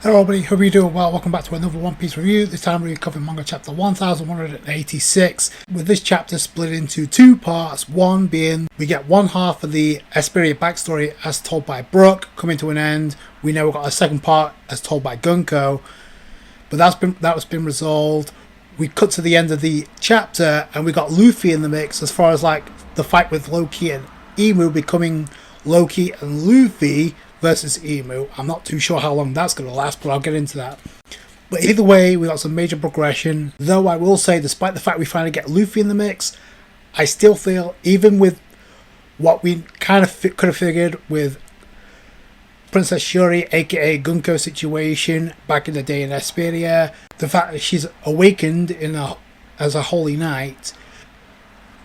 Hello everybody, hope you're doing well. Welcome back to another One Piece review. This time we're covering manga chapter 1186, with this chapter split into two parts. One being we get one half of the Esperia backstory as told by Brook coming to an end. We know we've got a second part as told by Gunko, but that's been resolved. We cut to the end of the chapter and we got Luffy in the mix as far as like the fight with Loki and Emu becoming Loki and Luffy versus Emu. I'm not too sure how long that's going to last, but I'll get into that. But either way, we got some major progression. Though I will say, despite the fact we finally get Luffy in the mix, I still feel, even with what we kind of could have figured with Princess Shuri, aka Gunko situation back in the day in Esperia, the fact that she's awakened as a holy knight,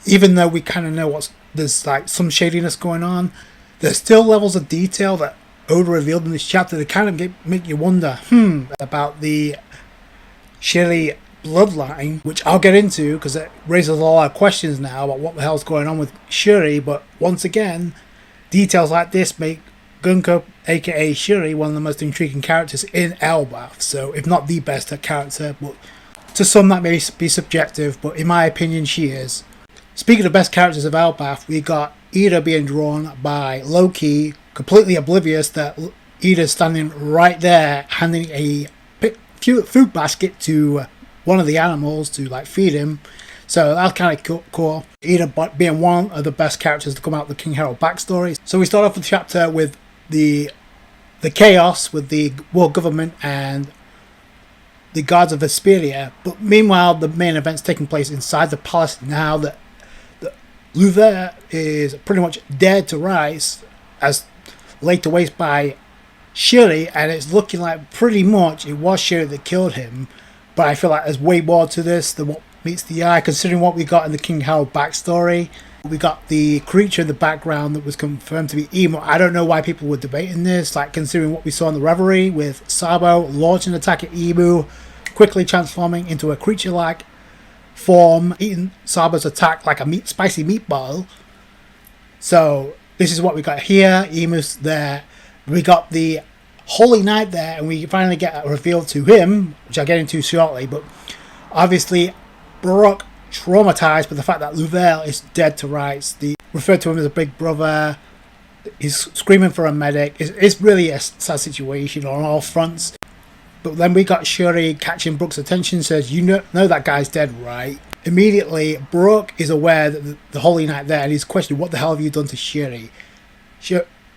even though we kind of know there's like some shadiness going on, there's still levels of detail that Oda revealed in this chapter that kind of make you wonder, about the Shuri bloodline, which I'll get into because it raises a lot of questions now about what the hell's going on with Shuri. But once again, details like this make Gunko, aka Shuri, one of the most intriguing characters in Elbaf. So, if not the best character, but to some that may be subjective, but in my opinion, she is. Speaking of best characters of Elbaf, we got Ida being drawn by Loki, completely oblivious that Ida's standing right there handing a food basket to one of the animals to like feed him. So that's kind of cool. Ida being one of the best characters to come out of the King Herald backstory. So we start off the chapter with the chaos with the world government and the guards of Esperia. But meanwhile, the main event's taking place inside the palace now that Luffy is pretty much dead to rights, as laid to waste by Shuri, and it's looking like pretty much it was Shuri that killed him. But I feel like there's way more to this than what meets the eye, considering what we got in the King Harold backstory. We got the creature in the background that was confirmed to be Emu. I don't know why people were debating this, like considering what we saw in the Reverie with Sabo launching an attack at Emu, quickly transforming into a creature-like form, eating Sabo's attack like a spicy meatball. So this is what we got here. Emu's there. We got the Holy Knight there, and we finally get a reveal to him, which I'll get into shortly. But obviously, Brook traumatized by the fact that Luffy is dead to rights. They refer to him as a big brother. He's screaming for a medic. It's really a sad situation on all fronts. But then we got Shuri catching Brook's attention, says, "You know that guy's dead, right?" Immediately, Brook is aware that the Holy Knight there, and he's questioning, "What the hell have you done to Shuri?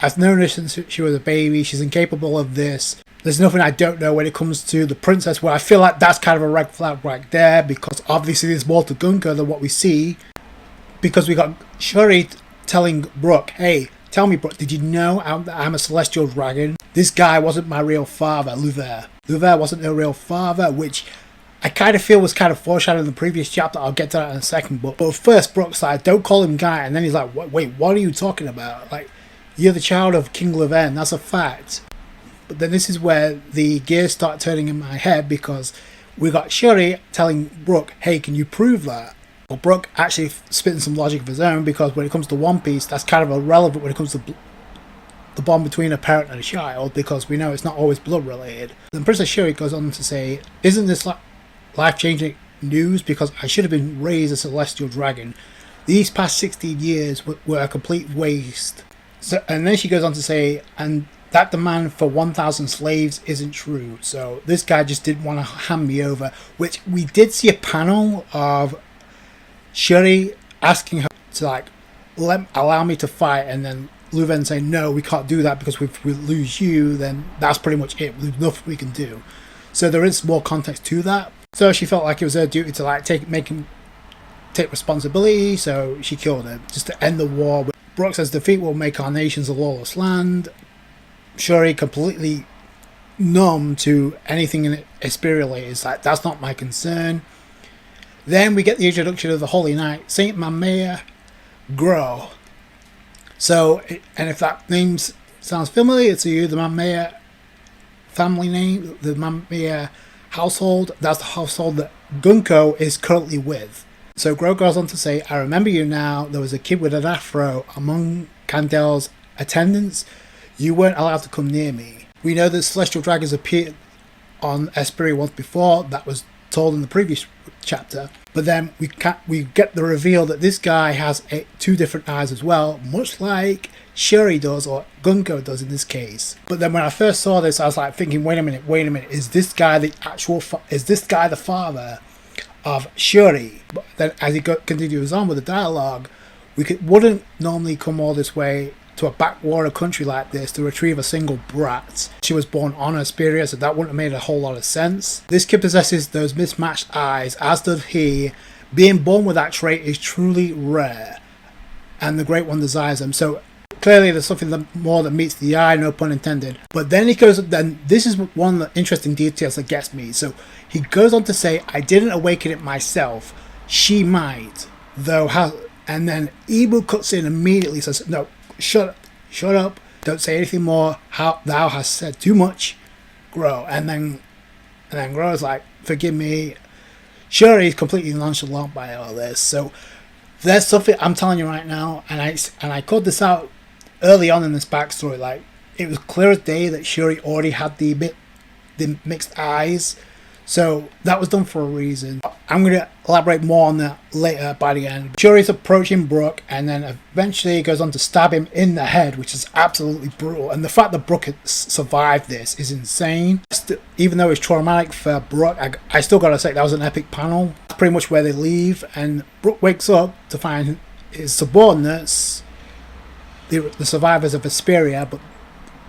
I've known her since she was a baby. She's incapable of this. There's nothing I don't know when it comes to the princess," where I feel like that's kind of a red flag right there, because obviously there's more to Gunko than what we see. Because we got Shuri telling Brook, "Hey, tell me, Brook, did you know I'm a celestial dragon? This guy wasn't my real father, Luffy. Luffy wasn't her real father," which I kind of feel was kind of foreshadowed in the previous chapter. I'll get to that in a second. But first, Brook's like, "Don't call him guy," and then he's like, "Wait, what are you talking about? Like, you're the child of King Leven. That's a fact." But then this is where the gears start turning in my head, because we got Shuri telling Brook, "Hey, can you prove that?" Well, Brook actually spitting some logic of his own, because when it comes to One Piece, that's kind of irrelevant when it comes to the bond between a parent and a child, because we know it's not always blood related. Then Princess Shuri goes on to say, "Isn't this life-changing news? Because I should have been raised a celestial dragon. These past 16 years were a complete waste." So, and then she goes on to say, "And that demand for 1,000 slaves isn't true. So this guy just didn't want to hand me over," which we did see a panel of Shuri asking her to like allow me to fight, and then Luven saying, "No, we can't do that, because if we lose you, then that's pretty much it. There's nothing we can do." So there is more context to that. So she felt like it was her duty to like take responsibility. So she killed him just to end the war. But Brook says defeat will make our nations a lawless land. Shuri completely numb to anything in Esperia is like, "That's not my concern." Then we get the introduction of the Holy Knight, Saint Mangaya Grow. So, and if that name sounds familiar to you, the Mangaya family name, the Mangaya household, that's the household that Gunko is currently with. So Grow goes on to say, "I remember you now. There was a kid with an afro among Candel's attendants. You weren't allowed to come near me. We know that celestial dragons appear on Esperia once before. That was told in the previous chapter. But then we get the reveal that this guy has two different eyes as well, much like Shuri does, or Gunko does in this case. But then when I first saw this, I was like thinking, wait a minute, is this guy the father of Shuri? But then as he continues on with the dialogue, wouldn't normally come all this way to a backwater country like this to retrieve a single brat. She was born on Esperia, so that wouldn't have made a whole lot of sense. This kid possesses those mismatched eyes, as does he. Being born with that trait is truly rare, and the Great One desires them. So clearly there's something more that meets the eye, no pun intended. But then this is one of the interesting details that gets me. So he goes on to say, I didn't awaken it myself. She might, though. And then Ibu cuts in immediately, says, no, shut up, don't say anything more. Thou hast said too much. Grow. And then Gro's like, forgive me. Shuri is completely nonchalant by all this. So there's something I'm telling you right now, and I called this out early on in this backstory. Like, it was clear as day that Shuri already had the mixed eyes. So that was done for a reason. I'm going to elaborate more on that later by the end. Shuri's approaching Brook, and then eventually goes on to stab him in the head, which is absolutely brutal. And the fact that Brook has survived this is insane. Even though it's traumatic for Brook, I still got to say that was an epic panel. That's pretty much where they leave, and Brook wakes up to find his subordinates, the survivors of Esperia, but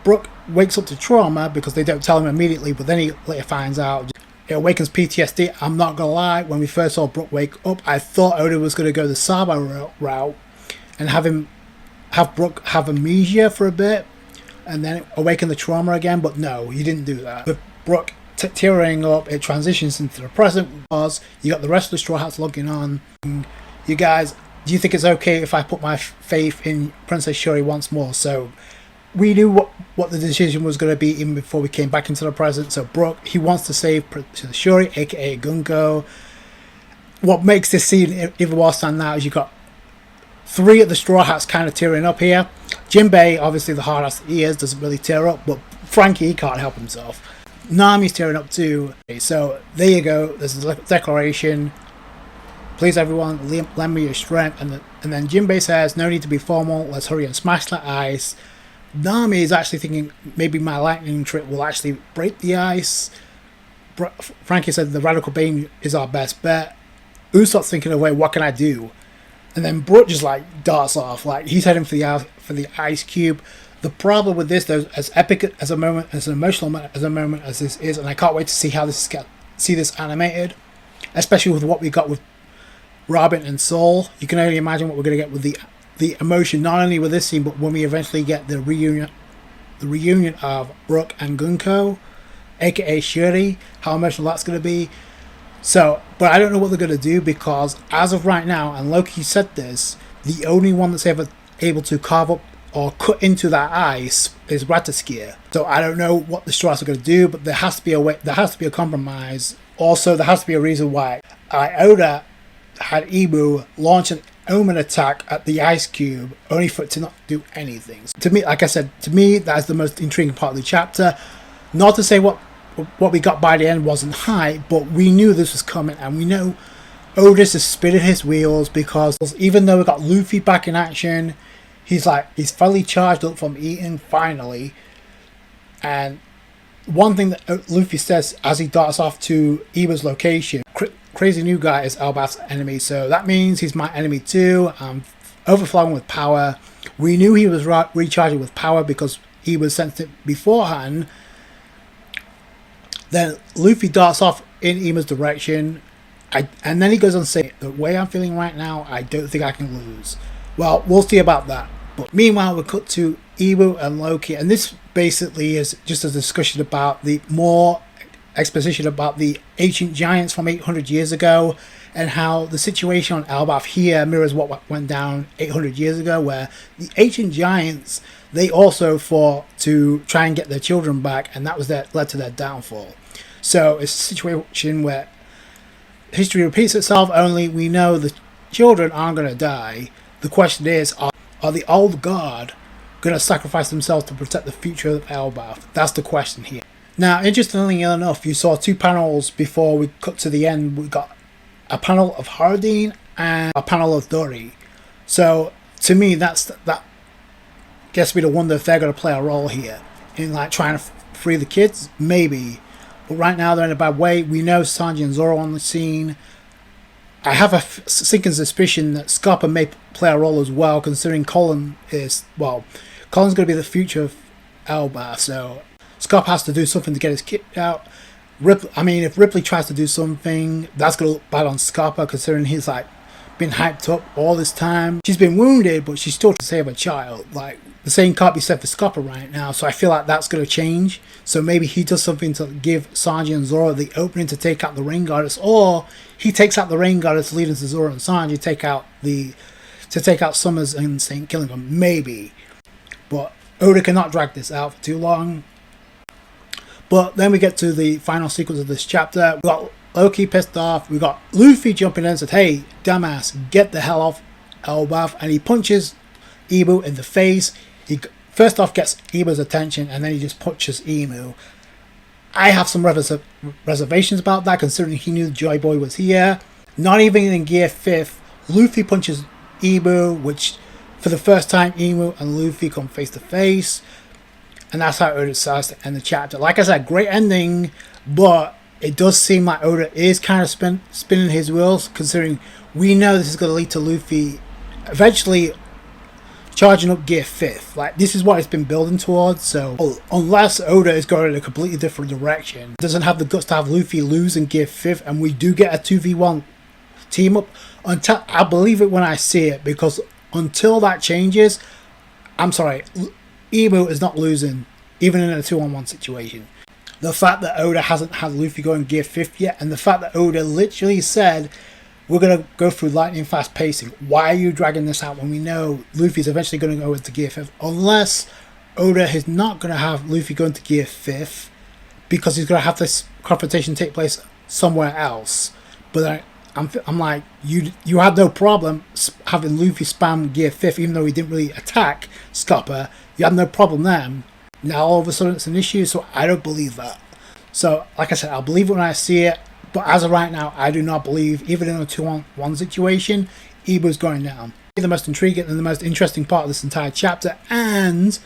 Brook wakes up to trauma because they don't tell him immediately, but then he later finds out. It awakens PTSD. I'm not gonna lie, when we first saw Brook wake up, I thought Oda was gonna go the Saba route and have Brook have amnesia for a bit and then awaken the trauma again, but no, he didn't do that. With Brook tearing up, it transitions into the present. You got the rest of the Straw Hats logging on. You guys, do you think it's okay if I put my faith in Princess Shuri once more? So we knew what the decision was going to be even before we came back into the present. So Brook, he wants to save Princess Shuri, aka Gunko. What makes this scene even more stand out is you got three of the Straw Hats kind of tearing up here. Jinbei, obviously the hard ass he is, doesn't really tear up, but Frankie, he can't help himself. Nami's tearing up too. So there you go, there's a declaration. Please everyone, lend me your strength. And then Jinbei says, no need to be formal, let's hurry and smash that ice. Nami is actually thinking maybe my lightning trick will actually break the ice. Frankie said the radical beam is our best bet. Usopp's thinking away, what can I do? And then Brook just like darts off, like he's heading for the ice cube. The problem with this, though, as epic as a moment, as an emotional moment as this is, and I can't wait to see how see this animated, especially with what we got with Robin and Soul. You can only imagine what we're going to get with the emotion, not only with this scene, but when we eventually get the reunion of Brook and Gunko, aka Shuri, how emotional that's going to be. So, but I don't know what they're going to do, because as of right now, and Loki said this, the only one that's ever able to carve up or cut into that ice is Rataskia. So I don't know what the Straws are going to do, but there has to be a way, there has to be a compromise. Also, there has to be a reason why Oda had Ibu launch an Omen attack at the ice cube, only for it to not do anything. To me, like I said, that is the most intriguing part of the chapter. Not to say what we got by the end wasn't high, but we knew this was coming, and we know Otis is spinning his wheels, because even though we got Luffy back in action, he's fully charged up from eating finally. And one thing that Luffy says as he darts off to Ibu's location, crazy new guy is Elbaf's enemy, so that means he's my enemy too. I'm overflowing with power. We knew he was recharging with power because he was sensed it beforehand. Then Luffy darts off in Ibu's direction, and then he goes on to say, the way I'm feeling right now, I don't think I can lose. Well, we'll see about that. But meanwhile, we cut to Ibu and Loki, and this basically is just a discussion about more exposition about the ancient giants from 800 years ago, and how the situation on Elbaf here mirrors what went down 800 years ago, where the ancient giants, they also fought to try and get their children back, and that was led to their downfall. So it's a situation where history repeats itself, only we know the children aren't going to die. The question is, are the old guard going to sacrifice themselves to protect the future of Elbaf? That's the question here. Now, interestingly enough, you saw two panels before we cut to the end. We got a panel of Hardin and a panel of Dory. So to me, that gets me to wonder if they're going to play a role here in like trying to free the kids, maybe. But right now they're in a bad way. We know Sanji and Zoro on the scene. I have a sinking suspicion that Scarpa may play a role as well, considering Colin's going to be the future of Elbaf, so Scarpa has to do something to get his kid out. If Ripley tries to do something, that's going to look bad on Scarpa, considering he's like been hyped up all this time. She's been wounded, but she's still trying to save her child. Like, the same can't be said for Scarpa right now, so I feel like that's going to change. So maybe he does something to give Sanji and Zoro the opening to take out the Rain Goddess, or he takes out the Rain Goddess, leading to Zoro and Sanji to take out Summers and St. Killingham, maybe. But Oda cannot drag this out for too long. But then we get to the final sequence of this chapter. We got Loki pissed off. We got Luffy jumping in and said, "Hey, dumbass, get the hell off Elbaf," and he punches Ibu in the face. He first off gets Ibu's attention, and then he just punches Emu. I have some reservations about that, considering he knew Joy Boy was here. Not even in Gear 5th, Luffy punches Ibu, which for the first time Emu and Luffy come face to face, and that's how Oda decides to end the chapter. Like I said, great ending, but it does seem like Oda is kind of spinning his wheels, considering we know this is going to lead to Luffy eventually charging up Gear 5th. Like, this is what it's been building towards, so unless Oda is going in a completely different direction, doesn't have the guts to have Luffy lose in Gear 5th, and we do get a 2v1 team up, until I believe it when I see it, because until that changes, I'm sorry, Emu is not losing, even in a 2-on-1 situation. The fact that Oda hasn't had Luffy go in Gear 5th yet, and the fact that Oda literally said, "We're going to go through lightning fast pacing. Why are you dragging this out when we know Luffy's eventually going to go into Gear 5th? Unless Oda is not going to have Luffy go into Gear 5th, because he's going to have this confrontation take place somewhere else. But I'm like, you had no problem having Luffy spam Gear 5th, even though he didn't really attack Scupper. You had no problem then. Now all of a sudden it's an issue, so I don't believe that. So, like I said, I'll believe it when I see it. But as of right now, I do not believe, even in a 2-on-1 situation, Ibu's going down. The most intriguing and the most interesting part of this entire chapter, and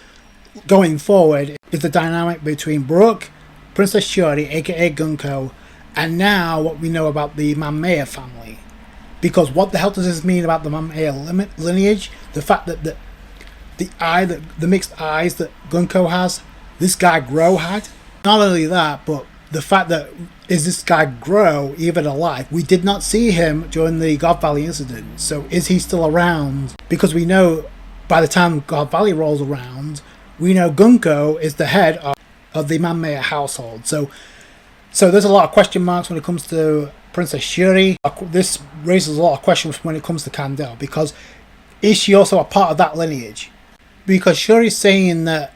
going forward, is the dynamic between Brooke, Princess Shuri, aka Gunko, and now what we know about the Manmeya family. Because what the hell does this mean about the Manmeya lineage? The fact that the mixed eyes that Gunko has, this guy Gro had. Not only that, but the fact that, is this guy Gro even alive? We did not see him during the God Valley incident, so is he still around? Because we know by the time God Valley rolls around, we know Gunko is the head of the Manmeya household. So there's a lot of question marks when it comes to Princess Shuri. This raises a lot of questions when it comes to Kandel, because is she also a part of that lineage? Because Shuri's saying that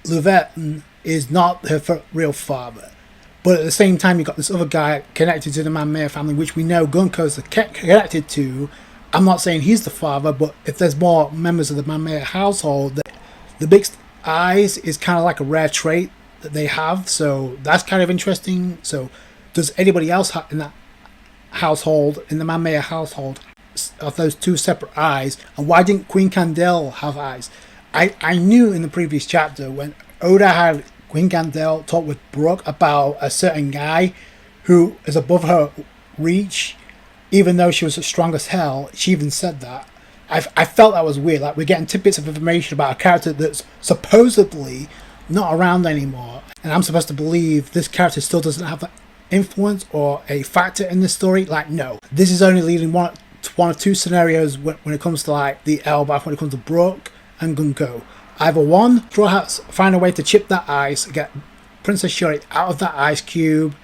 Luvetin is not her real father. But at the same time, you've got this other guy connected to the Manmeya family, which we know Gunko's connected to. I'm not saying he's the father, but if there's more members of the Manmeya household, the mixed eyes is kind of like a rare trait that they have. So that's kind of interesting. So does anybody else in that household, in the Manmeya household, of those two separate eyes? And why didn't Queen Kandel have eyes? I knew in the previous chapter when Oda had Queen Kandel talk with Brooke about a certain guy who is above her reach, even though she was as strong as hell. She even said that. I felt that was weird. Like, we're getting tidbits of information about a character that's supposedly not around anymore, and I'm supposed to believe this character still doesn't have an influence or a factor in this story. Like, no, this is only leading one or two scenarios when it comes to like the Elbaf, when it comes to Brooke and Gunko. Either one, Straw Hats find a way to chip that ice, get Princess Shuri out of that ice cube,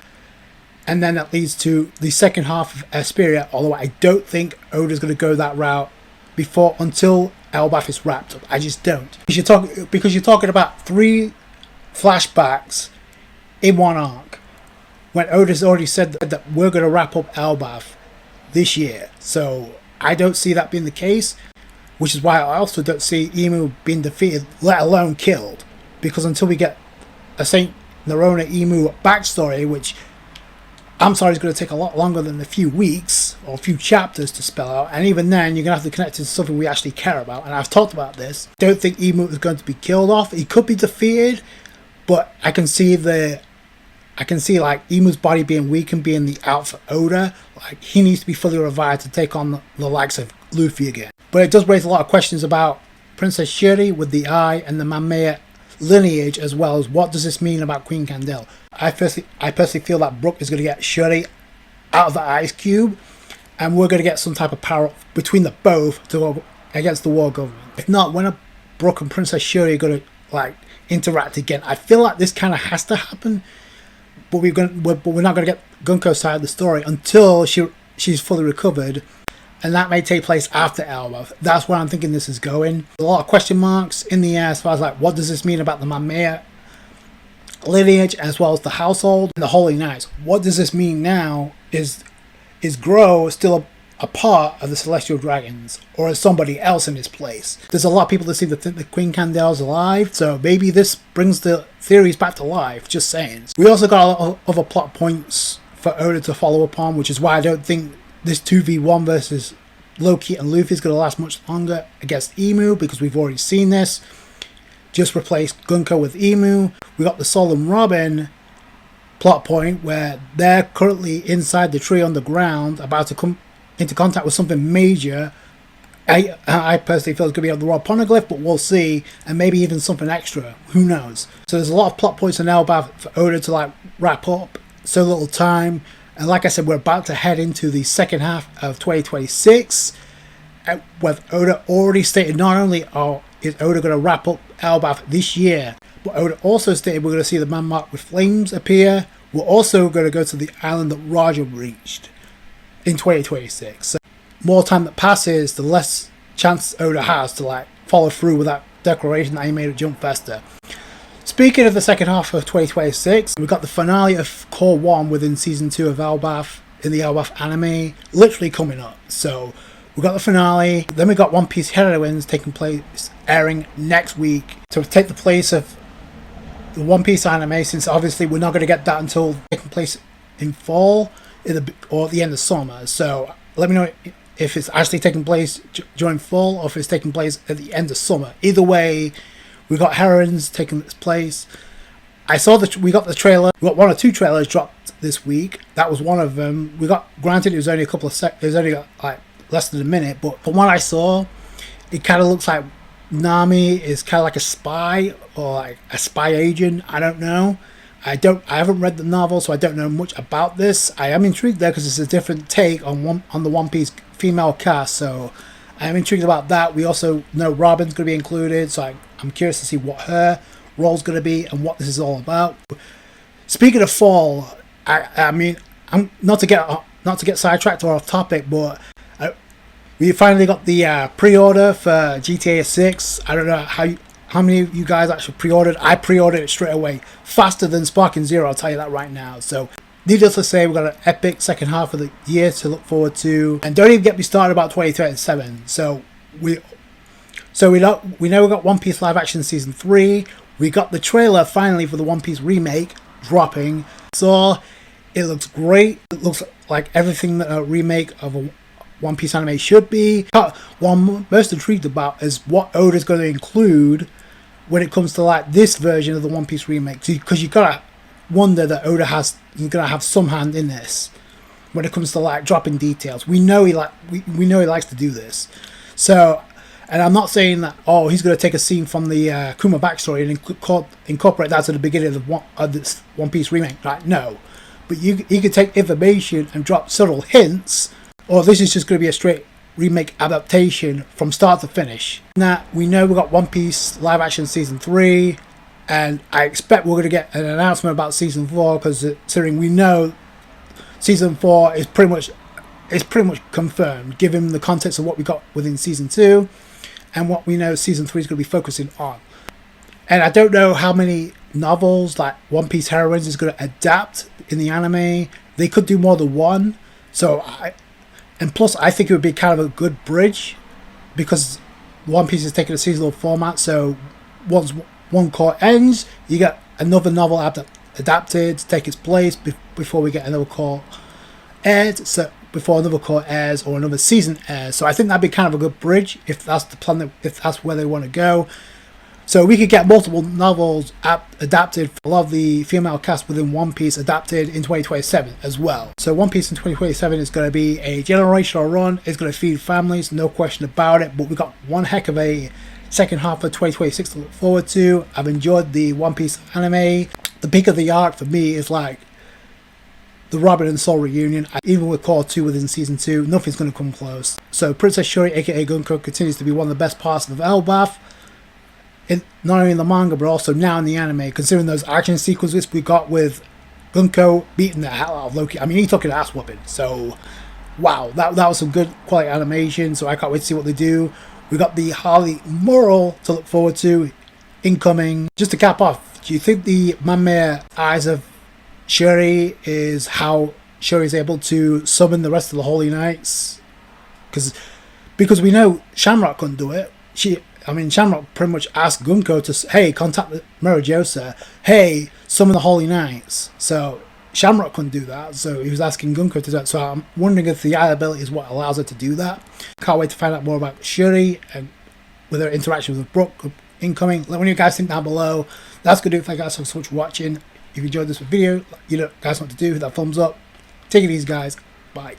and then that leads to the second half of Esperia, although I don't think Oda's going to go that route until Elbaf is wrapped up. I just don't. Because you're talking about 3 flashbacks in one arc, when Oda's already said that we're going to wrap up Elbaf this year. So I don't see that being the case. Which is why I also don't see Emu being defeated, let alone killed. Because until we get a St. Narona Emu backstory, which I'm sorry is going to take a lot longer than a few weeks or a few chapters to spell out, and even then you're going to have to connect it to something we actually care about. And I've talked about this. Don't think Emu is going to be killed off. He could be defeated, but I can see like Emu's body being weak and being the out for Oda. Like, he needs to be fully revived to take on the likes of Luffy again. But it does raise a lot of questions about Princess Shuri with the eye and the Manga lineage, as well as what does this mean about Queen Candle. I personally feel that Brook is going to get Shuri out of the ice cube, and we're going to get some type of power between the both to go against the war government. If not, when are Brook and Princess Shuri are going to like interact again? I feel like this kind of has to happen, but we're not going to get Gunko's side of the story until she's fully recovered, and that may take place after Elbaf. That's where I'm thinking this is going. A lot of question marks in the air as far as like what does this mean about the Manga lineage as well as the household and the Holy Knights. What does this mean now? Is Gro still a part of the Celestial Dragons, or is somebody else in his place? There's a lot of people that seem to think that Queen Candel's alive, so maybe this brings the theories back to life. Just saying. We also got a lot of other plot points for Oda to follow upon, which is why I don't think this 2v1 versus Loki and Luffy is going to last much longer against Emu, because we've already seen this. Just replace Gunko with Emu. We got the Sol and Robin plot point where they're currently inside the tree on the ground, about to come into contact with something major. I personally feel it's going to be on the raw poneglyph, but we'll see, and maybe even something extra. Who knows? So there's a lot of plot points in Elbaf for Oda to like wrap up. So little time, and like I said, we're about to head into the second half of 2026. With Oda already stated, not only is Oda going to wrap up Elbaf this year, but Oda also stated we're going to see the man marked with flames appear. We're also going to go to the island that Raja reached in 2026. So more time that passes, the less chance Oda has to like follow through with that declaration that he made at Jump Festa. Speaking of the second half of 2026, we've got the finale of Core 1 within Season 2 of Elbaf in the Elbaf anime literally coming up. So we got the finale, then we got One Piece Heroines taking place, airing next week to take the place of the One Piece anime, since obviously we're not going to get that until taking place in fall or at the end of summer. So let me know if it's actually taking place during fall or if it's taking place at the end of summer. Either way, we got Heroines taking its place. I saw that we got the trailer. We got one or two trailers dropped this week. That was one of them. We got, granted, it was only a couple of it was only like less than a minute, but from what I saw, it kind of looks like Nami is kind of like a spy or like a spy agent. I don't know. I haven't read the novel, so I don't know much about this. I am intrigued there because it's a different take on the One Piece female cast, so I am intrigued about that. We also know Robin's going to be included, so I'm curious to see what her role's going to be and what this is all about. Speaking of fall, I mean, I'm not to get sidetracked or off topic, but we finally got the pre-order for GTA 6. I don't know how many of you guys actually pre-ordered. I pre-ordered it straight away, faster than Sparking Zero, I'll tell you that right now. So needless to say, we've got an epic second half of the year to look forward to, and don't even get me started about 2037. So we know we got One Piece live action season 3. We got the trailer finally for the One Piece remake dropping. So it looks great. It looks like everything that a remake of a One Piece anime should be. What I'm most intrigued about is what Oda's going to include when it comes to like this version of the One Piece remake, because you gotta wonder that Oda he's gonna have some hand in this when it comes to like dropping details. We know he likes to do this. So, and I'm not saying that he's gonna take a scene from the Kuma backstory and incorporate that to the beginning of this One Piece remake. Right? No, but you could take information and drop subtle hints, or this is just gonna be a straight remake adaptation from start to finish. Now we know we got One Piece live action season 3, and I expect we're going to get an announcement about season 4, because considering we know season 4 is pretty much confirmed, given the context of what we got within season 2 and what we know season 3 is going to be focusing on. And I don't know how many novels like One Piece Heroines is going to adapt in the anime. They could do more than one. And plus, I think it would be kind of a good bridge, because One Piece is taking a seasonal format. So once one court ends, you get another novel adapted to take its place before we get another core aired. So before another core airs or another season airs. So I think that'd be kind of a good bridge if that's the plan, if that's where they want to go. So we could get multiple novels adapted for a lot of the female cast within One Piece adapted in 2027 as well. So One Piece in 2027 is going to be a generational run. It's going to feed families, no question about it. But we got one heck of a second half of 2026 to look forward to. I've enjoyed the One Piece anime. The peak of the arc for me is like the Robin and Soul reunion. Even with Core 2 within Season 2, nothing's going to come close. So Princess Shuri, aka Gunko, continues to be one of the best parts of Elbaf. Not only in the manga, but also now in the anime, considering those action sequences we got with Gunko beating the hell out of Loki. I mean, he took an ass whooping. So, wow, that was some good quality animation. So I can't wait to see what they do. We got the Harley Moral to look forward to incoming. Just to cap off, do you think the Manmare Eyes of Shuri is how Shuri is able to summon the rest of the Holy Knights? Because we know Shamrock couldn't do it. Shamrock pretty much asked Gunko to, hey, contact the Mirajosa, hey, summon the Holy Knights. So Shamrock couldn't do that, so he was asking Gunko to do that. So I'm wondering if the eye ability is what allows her to do that. Can't wait to find out more about Shuri and with her interaction with Brook incoming. Let me know what you guys think down below. That's going to do it. Thank you guys so much for watching. If you enjoyed this video, you know guys know what to do. Hit that thumbs up. Take it easy, guys. Bye.